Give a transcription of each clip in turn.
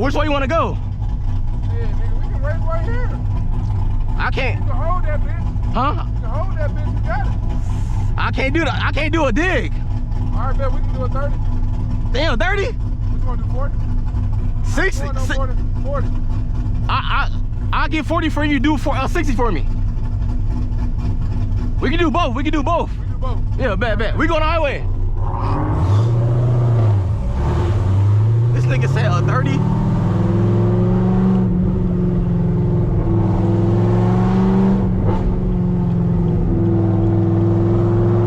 which way you want to go? Yeah, nigga, we can race right here. I can't. You can hold that bitch. Huh? You can hold that bitch. You got it. I can't do that. I can't do a dig. All right, bet we can do a 30. Damn, 30? What you want to do, 40? 60. 40. I'll get 40 for you. Do 60 for me. We can do both. We can do both. We do both. Yeah, bet. We go on the highway. This nigga said a 30.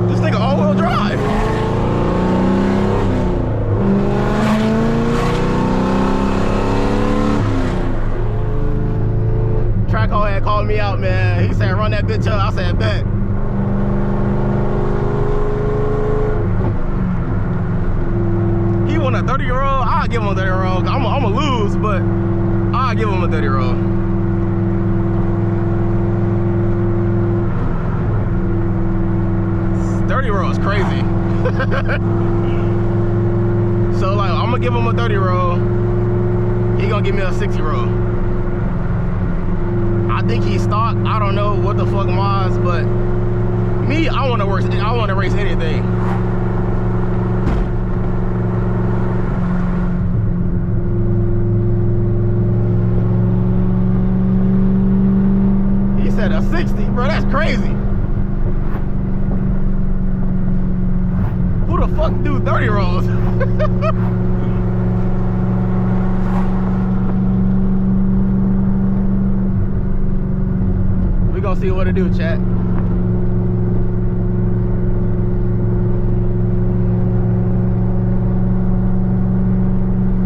This nigga all-wheel drive. Trackhawk had called me out, man. He said, run that bitch up. I said, bet. He want a 30-year-old. I'll give him a 30-year-old. I'm gonna lose, but I'll give him a 30-year-old. Is crazy. So like I'm gonna give him a 30-year-old. He gonna give me a 60-year-old. I think he's stock. I don't know what the fuck was, but me, I wanna race anything. He said a 60, bro, that's crazy. Who the fuck do 30-year-olds? We gonna see what to do, chat.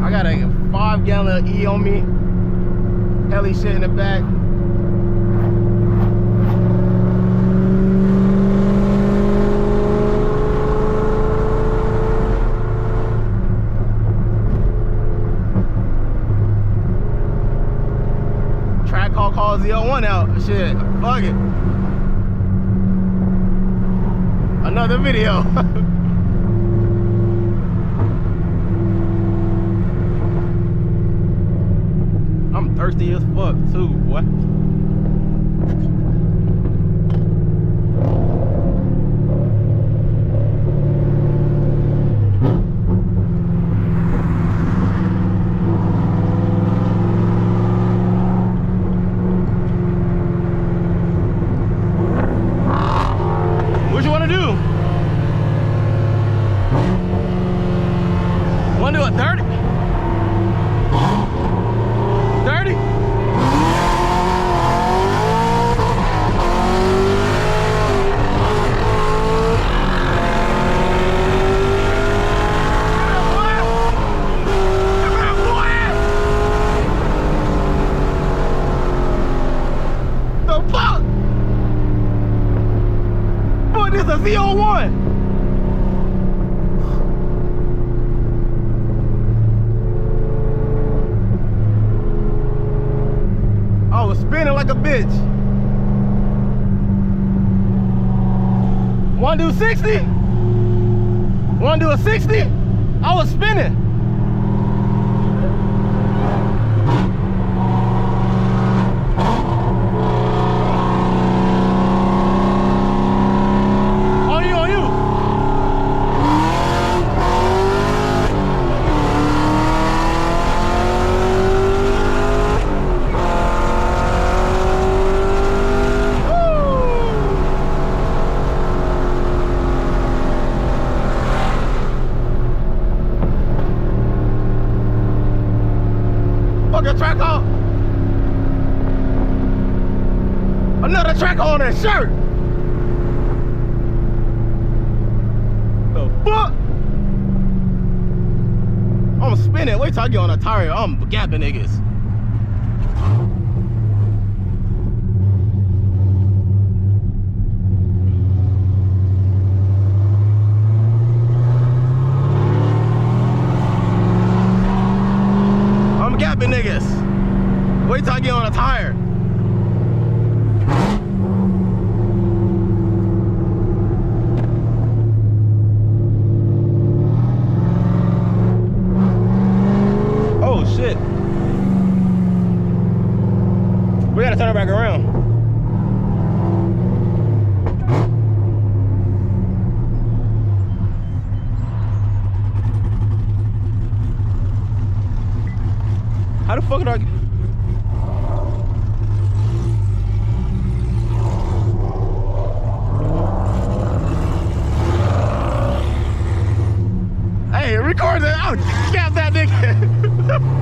I got a 5-gallon E on me. Heli shit in the back. Trackhawk calls ZL1 out. Shit, fuck it. Another video. I'm thirsty as fuck too, boy. What you want to do? Want to do a 30? 30? The fuck? Boy, this is a ZL1. I was spinning like a bitch. Want to do 60? Want to do a 60? I was spinning. On you, on you. Fucking Trackhawk. Another Trackhawk on that shirt. The fuck? I'm spinning. Wait till I get on a tire. I'm gapping niggas. I'm gapping niggas. Wait till I get on a tire. Oh shit. We gotta turn it back around. How the fuck did I get... Hey, record that. I'll cap that nigga.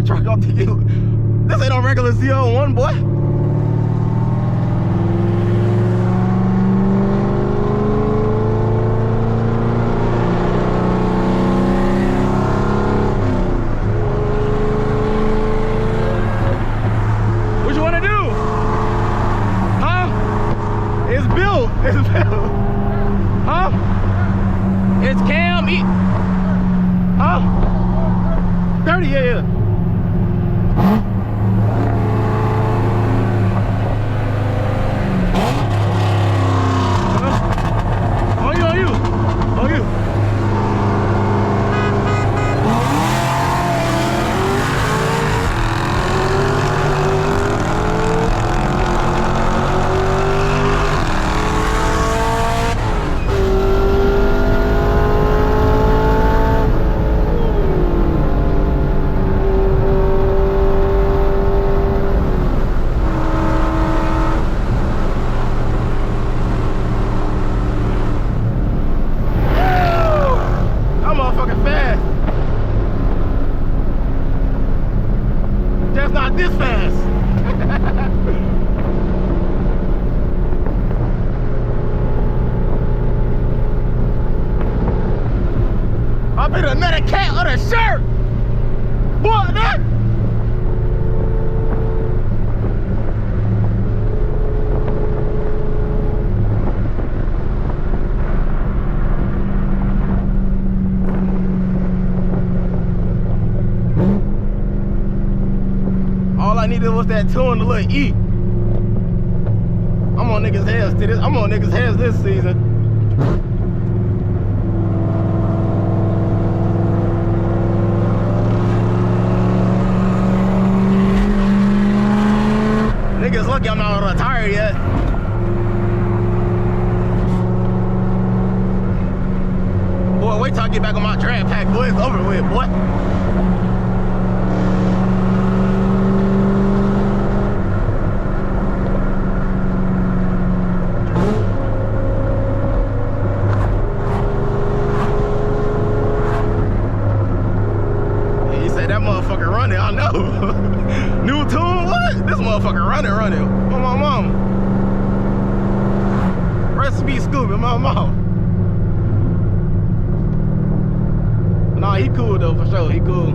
Trackhawk to you. This ain't no regular ZL1, boy. What you wanna do? Huh? It's built. It's built. Huh? It's Cam. Huh? 30, yeah. Not this fast. I been another cat on a shirt. Boy, that. All I needed was that tune to little E. I'm on niggas' heads to this. I'm on niggas' heads this season. Niggas lucky I'm not retired yet. Boy, wait till I get back on my drag pack, boy. It's over with, boy. I know. New tune, what? This motherfucker running. Oh, my mom. Recipe scooping, my mom. Nah, he cool though, for sure. He cool.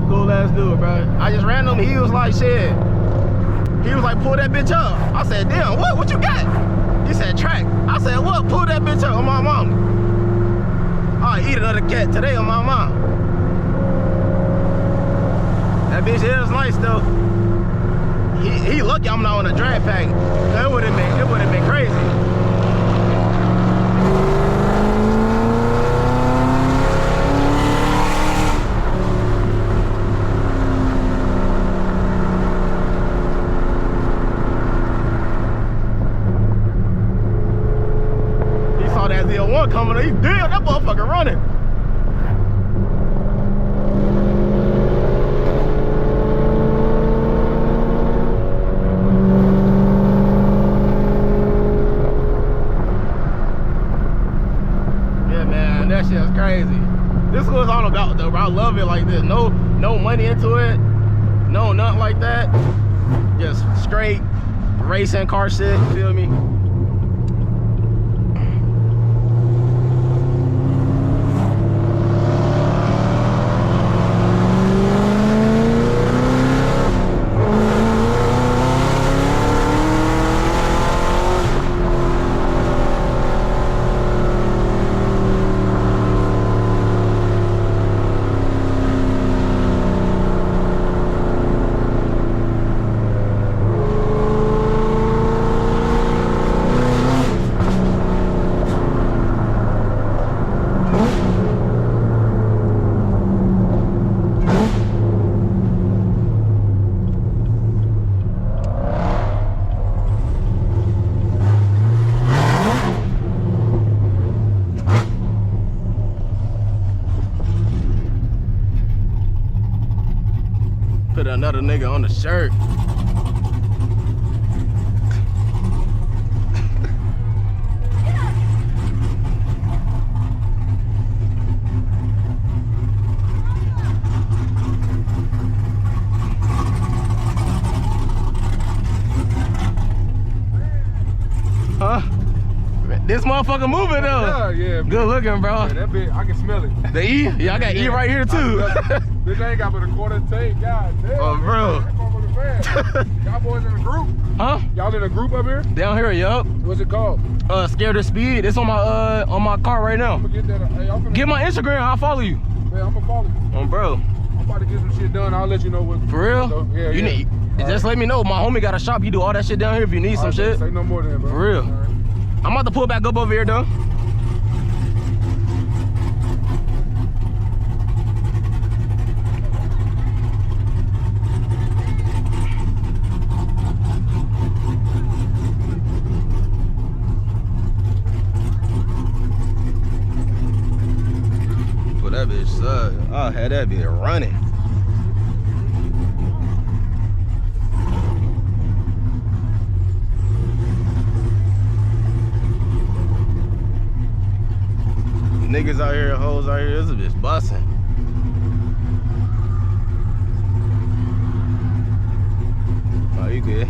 Cool ass dude, bro. I just ran him. He was like, shit. He was like, pull that bitch up. I said, damn, what you got? He said, track. I said, what? Pull that bitch up on my mom. I'll eat another cat today on my mom. That bitch is nice though. He lucky I'm not on a drag pack. It would have been crazy. He saw that ZL1 coming. He damn, that motherfucker running. That shit's crazy. This is what it's all about though, bro. I love it like this. No money into it. No, nothing like that. Just straight racing car shit, you feel me? another nigga on the shirt. Huh? This motherfucker moving though. Yeah. Good looking, bro. Yeah, that bitch, I can smell it. The E? Yeah, I got E right here too. Bitch ain't got but a quarter tank. God damn. Oh, bro. That motherfucker fast. Y'all boys in a group? Huh? Y'all in a group up here? Down here, yup. What's it called? Scared of Speed. It's on my car right now. I'm gonna get that. Hey, I'm finna, Get my Instagram, I'll follow you. Man, I'm gonna follow you. Bro. I'm about to get some shit done. I'll let you know what. For real? So, yeah, you need just let me know. My homie got a shop. He do all that shit down here if you need some shit. Say no more then, bro. For real. Right. I'm about to pull back up over here though. Put that bitch suck. I'll have that bitch running. Niggas out here, hoes out here, this bitch busting. Oh, you good?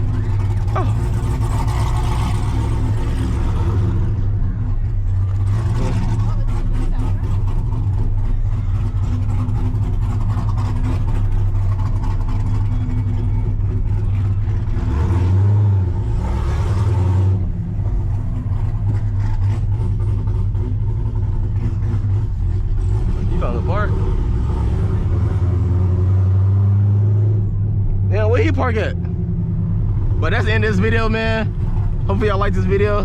Oh. Where he park at? But that's the end of this video, man. Hopefully y'all like this video.